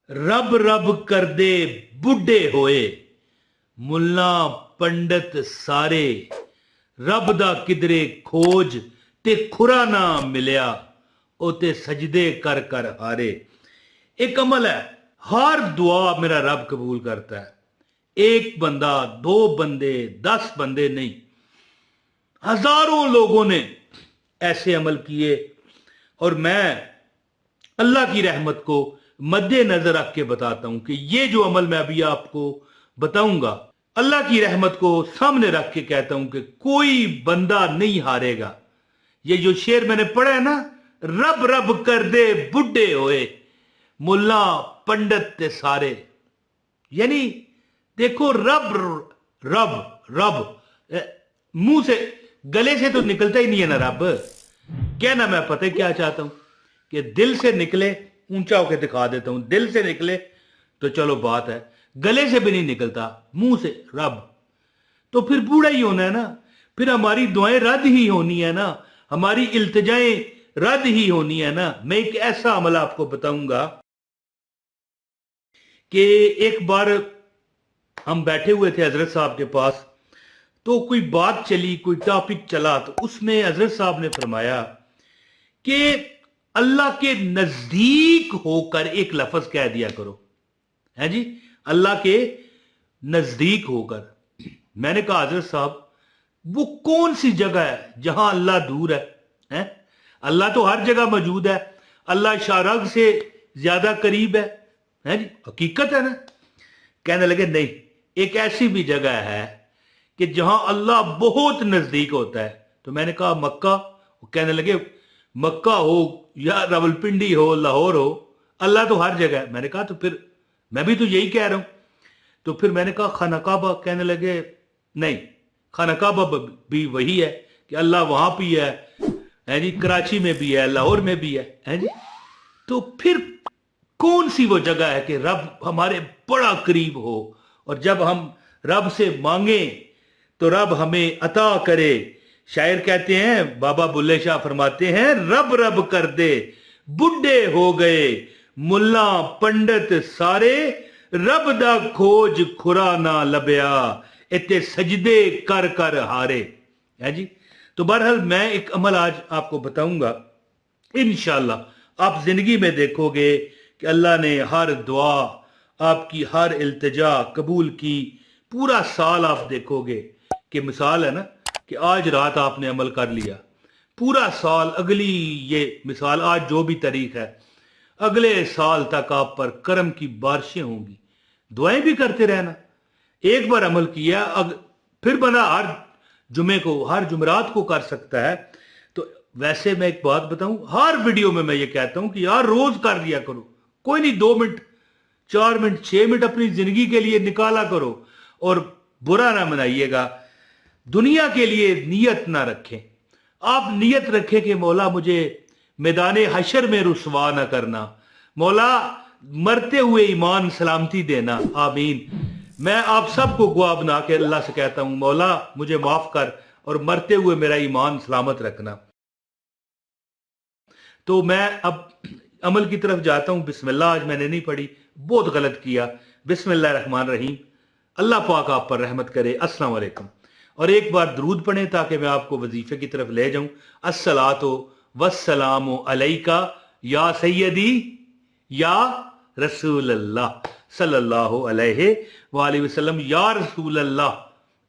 रब रब कर दे बुढ़े होए, मुल्ला पंडित सारे, रब दा किधरे खोज ते खुरा ना मिलिया, ओ ते सजदे कर कर हारे। एक अमल है, हर दुआ मेरा रब कबूल करता है। एक बंदा, दो बंदे, 10 बंदे नहीं, हजारों लोगों ने ऐसे अमल किए। और मैं अल्लाह की रहमत को मद्देनजर रख के बताता हूं कि ये जो अमल मैं अभी आपको बताऊंगा, अल्लाह की रहमत को सामने रख के कहता हूं कि कोई बंदा नहीं हारेगा। ये जो शेर मैंने पढ़ा है ना, रब रब कर दे बुढ़े होए, मुल्ला पंडित ते सारे, यानी देखो रब रब रब मुंह से, गले से तो निकलता ही नहीं है ना रब। कहना मैं पता है क्या चाहता हूं कि दिल से निकले, ऊंचा होकर दिखा देता हूं, दिल से निकले तो चलो बात है, गले से भी नहीं निकलता, मुंह से रब, तो फिर बूढ़ा ही होना है ना, फिर हमारी दुआएं रद्द ही होनी है ना, हमारी इल्तिजाएं रद्द ही होनी है ना। मैं एक ऐसा अमल आपको बताऊंगा कि एक बार हम बैठे हुए थे हजरत साहब के पास, तो कोई बात चली, कोई टॉपिक चला, तो उसमें हजरत साहब ने फरमाया कि अल्लाह के नजदीक होकर एक लफ्ज कह दिया करो, है जी, अल्लाह के नजदीक होकर। मैंने कहा हजरत साहब वो कौन सी जगह है जहां अल्लाह दूर है? अल्लाह तो हर जगह मौजूद है, अल्लाह शारग से ज्यादा करीब है जी, हकीकत है ना। कहने लगे नहीं, एक ऐसी भी जगह है कि जहां अल्लाह बहुत नजदीक होता है। तो मैंने कहा मक्का। वो कहने लगे मक्का हो या रावलपिंडी हो, लाहौर हो, अल्लाह तो हर जगह है। मैंने कहा तो फिर मैं भी तो यही कह रहा हूं। तो फिर मैंने कहा खाना काबा। कहने लगे नहीं, खाना काबा भी वही है कि अल्लाह वहां भी है जी, कराची में भी है, लाहौर में भी है जी। तो फिर कौन सी वो जगह है कि रब हमारे बड़ा करीब हो, और जब हम रब से मांगे तो रब हमें अता करे। शायर कहते हैं, बाबा बुल्ले शाह फरमाते हैं, रब रब कर दे बुढ़े हो गए, मुल्ला पंडित सारे, रब दा खोज खुरा ना लभया, इते सजदे कर कर हारे। है जी। तो बहरहाल मैं एक अमल आज आपको बताऊंगा, इंशाअल्लाह आप जिंदगी में देखोगे कि अल्लाह ने हर दुआ, आपकी हर इल्तिजा कबूल की। पूरा साल आप देखोगे कि मिसाल है ना कि आज रात आपने अमल कर लिया, पूरा साल, अगली ये मिसाल आज जो भी तारीख है, अगले साल तक आप पर करम की बारिशें होंगी। दुआएं भी करते रहना। एक बार अमल किया, फिर बना हर जुमे को, हर जुमरात को कर सकता है। तो वैसे मैं एक बात बताऊं, हर वीडियो में मैं ये कहता हूं कि यार रोज कर लिया करो, कोई नहीं 2 मिनट, 4 मिनट, 6 मिनट अपनी जिंदगी के लिए निकाला करो, और बुरा ना मनाइएगा। दुनिया के लिए नियत ना रखें, आप नियत रखें कि मौला मुझे मैदान हशर में रुसवा ना करना, मौला मरते हुए ईमान सलामती देना, आमीन। मैं आप सबको गवाह बना के अल्लाह से कहता हूं, मौला मुझे माफ कर और मरते हुए मेरा ईमान सलामत रखना। तो मैं अब अमल की तरफ जाता हूं। बिस्मिल्लाह आज मैंने नहीं पढ़ी, बहुत गलत किया। बिस्मिल्लाह रहमान रहीम। अल्लाह पाक आप पर रहमत करे। अस्सलाम वालेकुम। और एक बार दरूद पढ़ें ताकि मैं आपको वजीफे की तरफ ले जाऊं। अस्सलातो वस्सलामु अलैका या सैयदी या रसूल अल्लाह सल्लल्लाहु अलैहि वसल्लम, या रसूल अल्लाह,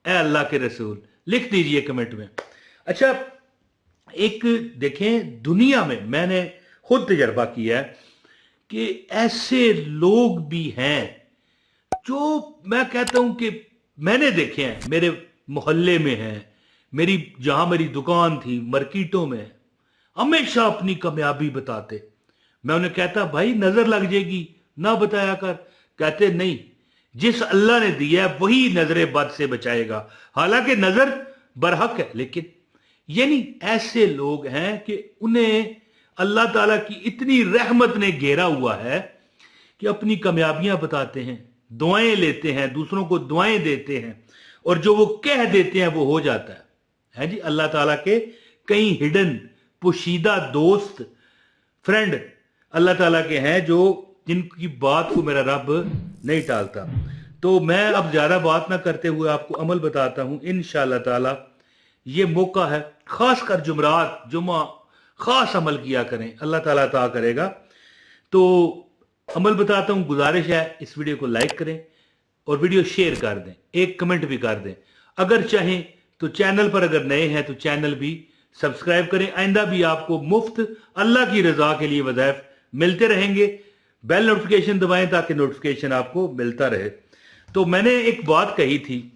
ए अल्लाह के रसूल। लिख दीजिए कमेंट में। अच्छा, एक देखें, दुनिया में मैंने खुद तजर्बा किया है कि ऐसे लोग भी हैं जो मैं कहता हूं कि मैंने देखे हैं, मेरे मोहल्ले में हैं, मेरी जहां मेरी दुकान थी मार्केटों में, हमेशा अपनी कामयाबी बताते। मैं उन्हें कहता भाई नजर लग जाएगी, ना बताया कर। कहते नहीं, जिस अल्लाह ने दिया है वही नजर बद से बचाएगा। हालांकि नजर बरहक है, लेकिन यानी ऐसे लोग हैं कि उन्हें अल्लाह ताला की इतनी रहमत ने घेरा हुआ है कि अपनी कामयाबियां बताते हैं, दुआएं लेते हैं, दूसरों को दुआएं देते हैं, और जो वो कह देते हैं वो हो जाता है जी। अल्लाह ताला के कई हिडन, पोशीदा दोस्त, फ्रेंड अल्लाह ताला के हैं जो जिनकी बात को मेरा रब नहीं टालता। तो मैं अब ज्यादा बात ना करते हुए आपको अमल बताता हूं। इंशाअल्लाह ताला ये मौका है, खासकर जुमरात जुमा खास अमल किया करें, अल्लाह ताला अता करेगा। तो अमल बताता हूं, गुजारिश है इस वीडियो को लाइक करें और वीडियो शेयर कर दें, एक कमेंट भी कर दें। अगर चाहें तो चैनल पर अगर नए हैं तो चैनल भी सब्सक्राइब करें। आइंदा भी आपको मुफ्त अल्लाह की रजा के लिए वज़ाइफ मिलते रहेंगे। बेल नोटिफिकेशन दबाएं ताकि नोटिफिकेशन आपको मिलता रहे। तो मैंने एक बात कही थी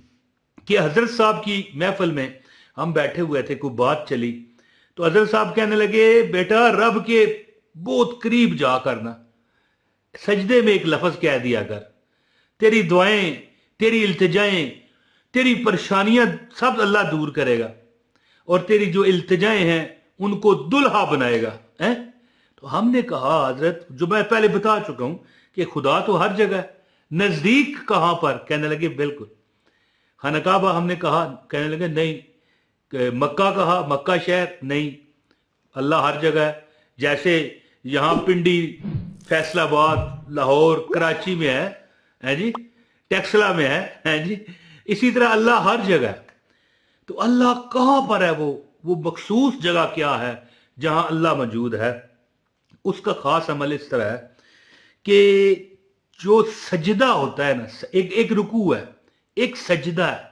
कि हजरत साहब की महफिल में हम बैठे हुए थे, कोई बात चली तो हजरत साहब कहने लगे, बेटा रब के बहुत करीब जा करना, सजदे में एक लफ्ज कह दिया कर, तेरी दुआएं, तेरी इल्तिजाएं, तेरी परेशानियां सब अल्लाह दूर करेगा और तेरी जो इल्तिजाएं हैं उनको दुल्हा बनाएगा हैं। तो हमने कहा हजरत, जो मैं पहले बता चुका हूं कि खुदा तो हर जगह है, नजदीक कहां पर? कहने लगे बिल्कुल खानकाबा। हमने कहा, कहने लगे नहीं। मक्का कहा, मक्का शहर नहीं, अल्लाह हर जगह है। जैसे यहां पिंडी, फैसलाबाद, लाहौर, कराची में है जी, टेक्सला में है जी, इसी तरह अल्लाह हर जगह है। तो अल्लाह कहां पर है? वो मखसूस जगह क्या है जहां अल्लाह मौजूद है? उसका खास अमल इस तरह है कि जो सजदा होता है ना, एक रुकू है, एक सजदा है।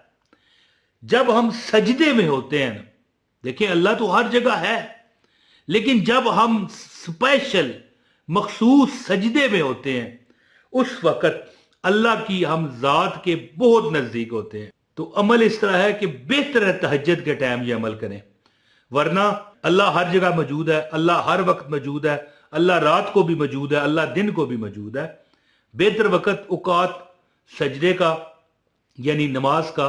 जब हम सजदे में होते हैं ना, देखिए अल्लाह तो हर जगह है, लेकिन जब हम स्पेशल मखसूस सजदे में होते हैं उस वक्त अल्लाह की हम जात के बहुत नजदीक होते हैं। तो अमल इस तरह है कि बेहतर है तहज्जुद के टाइम ये अमल करें, वरना अल्लाह हर जगह मौजूद है, अल्लाह हर वक्त मौजूद है, अल्लाह रात को भी मौजूद है, अल्लाह दिन को भी मौजूद है। बेहतर वक्त औकात सजदे का यानी नमाज का,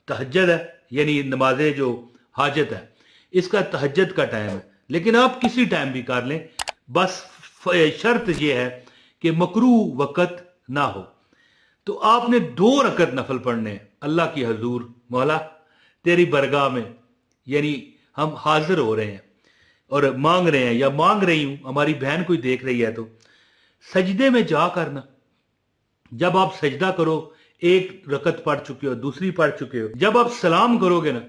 तहज्जुद है यानी नमाज़े जो हाजत है, इसका तहज्जुद का टाइम है। लेकिन आप किसी टाइम भी कर लें, बस शर्त यह है कि मकरू वक़्त ना हो। तो आपने 2 रकत नफल पढ़ने अल्लाह की हजूर, मौला तेरी बरगाह में, यानी हम हाजिर हो रहे हैं और मांग रहे हैं या मांग रही हूं, हमारी बहन कोई देख रही है तो सजदे में जा करना। जब आप सजदा करो, एक रकत पढ़ चुके हो, दूसरी पढ़ चुके हो, जब आप सलाम करोगे ना,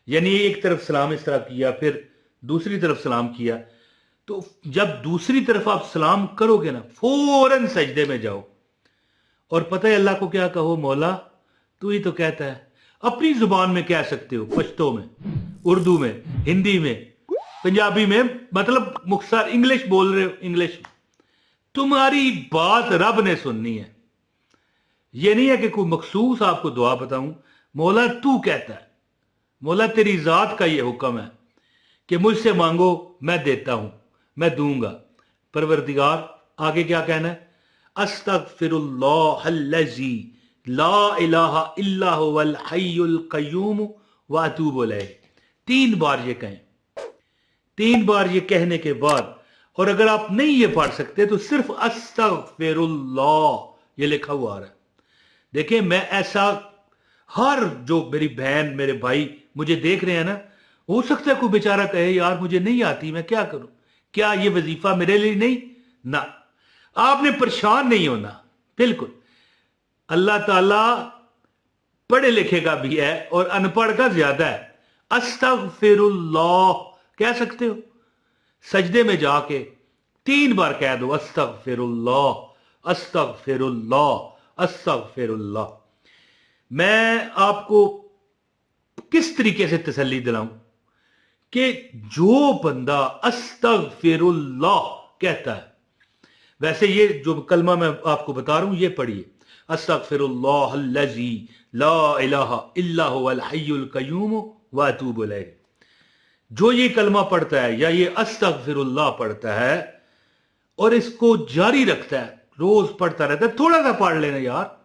यानी एक तरफ सलाम इस तरह किया, फिर दूसरी तरफ सलाम किया, तो जब दूसरी तरफ आप सलाम करोगे ना, फौरन सजदे में जाओ और पता है अल्लाह को क्या कहो, मौला तू ही तो कहता है। अपनी जुबान में कह सकते हो, पश्तो में, उर्दू में, हिंदी में, पंजाबी में, मतलब मुख्तसर इंग्लिश बोल रहे हो, इंग्लिश। तुम्हारी बात रब ने सुननी है। यह नहीं है कि कोई मखसूस आपको दुआ बताऊं, मौला तू कहता है, मौला तेरी जात का यह हुक्म है कि मुझसे मांगो मैं देता हूं, मैं दूंगा। परवरदिगार आगे क्या कहना है? अस्तगफिरुल्लाहल्लज़ी ला इलाहा इल्ला हुवल हय्युल क़य्यूम व अतूबु इलैह। 3 बार ये कहें। 3 बार ये कहने के बाद, और अगर आप नहीं ये पढ़ सकते तो सिर्फ अस्तगफिरुल्लाह ये लिखा हुआ आ रहा है। देखिए मैं ऐसा, हर जो मेरी बहन मेरे भाई मुझे देख रहे हैं ना, हो सकता है कोई बेचारा कहे यार मुझे नहीं आती, मैं क्या करूं, क्या ये वजीफा मेरे लिए नहीं? ना, आपने परेशान नहीं होना। बिल्कुल अल्लाह ताला पढ़े लिखे का भी है और अनपढ़ का ज्यादा है। अस्तगफिरुल्लाह कह सकते हो, सजदे में जाके 3 बार कह दो, अस्तगफिरुल्लाह, अस्तगफिरुल्लाह, अस्तगफिरुल्लाह। मैं आपको किस तरीके से तसल्ली दिलाऊं कि जो बंदा अस्तगफिरुल्लाह कहता है, वैसे ये जो कलमा मैं आपको बता रहा हूं ये पढ़िए, अस्तगफिरुल्लाहल्लज़ी ला इलाहा इल्ला हुवल हय्युल क़य्यूम व अतूबु इलैह। जो ये कलमा पढ़ता है या ये अस्तगफिरुल्लाह पढ़ता है और इसको जारी रखता है, रोज पढ़ता रहता है, थोड़ा सा पढ़ लेना यार।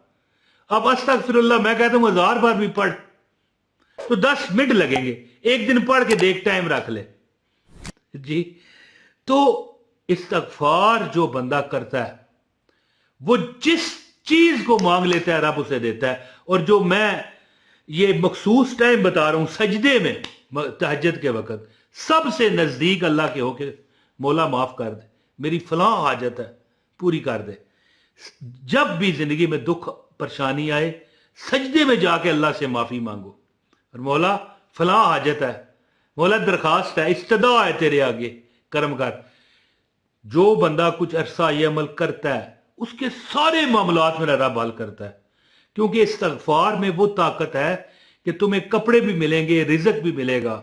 अब अस्तगफिरुल्लाह मैं कहता हूं 1000 बार भी पढ़ तो 10 मिनट लगेंगे, एक दिन पढ़ के देख, टाइम रख ले जी। तो इस्तगफार जो बंदा करता है वो जिस चीज को मांग लेता है रब उसे देता है। और जो मैं ये मखसूस टाइम बता रहा हूं सजदे में, तहज्जुद के वक्त, सबसे नजदीक अल्लाह के होके मौला माफ कर दे, मेरी फलां हाजत है पूरी कर दे। जब भी जिंदगी में दुख परेशानी आए, सजदे में जाके अल्लाह से माफी मांगो और मौला फलां हाजत है, मौला दरखास्त है, इस्तदा है तेरे आगे, कर्म कर। जो बंदा कुछ अरसा ये अमल करता है उसके सारे मामलात में रब हल करता है, क्योंकि इस्तगफार में वो ताकत है कि तुम्हें कपड़े भी मिलेंगे, रिज़्क भी मिलेगा,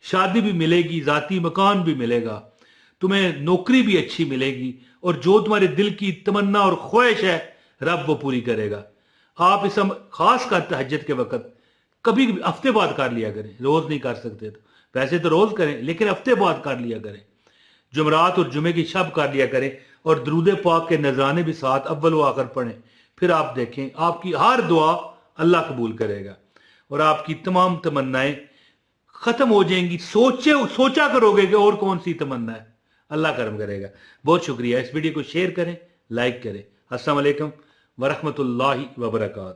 शादी भी मिलेगी, जाती मकान भी मिलेगा, तुम्हें नौकरी भी अच्छी मिलेगी, और जो तुम्हारे दिल की तमन्ना और ख्वाहिश है रब वो पूरी करेगा। आप इस खास कर तहज्जुद के वक्त कभी हफ्ते बाद कर लिया करें, रोज नहीं कर सकते तो वैसे तो रोज करें, लेकिन हफ्ते बाद कर लिया करें। जुमरात और जुमे की शब कर लिया करें, और दरूद पाक के नजराने भी साथ अव्वल व आखिर पढ़ें। फिर आप देखें आपकी हर दुआ अल्लाह कबूल करेगा और आपकी तमाम तमन्नाएं खत्म हो जाएंगी। सोचा करोगे कि और कौन सी तमन्ना है, अल्लाह करम करेगा। बहुत शुक्रिया। इस वीडियो को शेयर करें, लाइक करें। अस्सलाम वालेकुम वरहमतुल्लाहि वबरकातुहू।